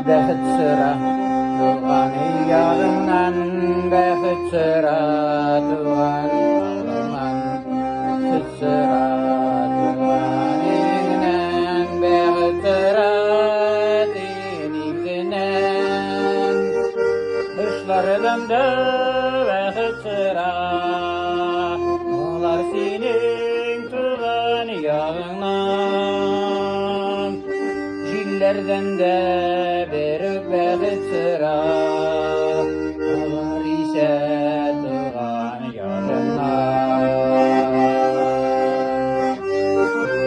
Bexit sıra tuğan yağından, bexit sıra tuğan yağından, bexit sıra tuğan iğnen, bexit sıra denizinen. Kışlardan da bexit sıra, onlar senin tuğan yağından. Jillerden de beri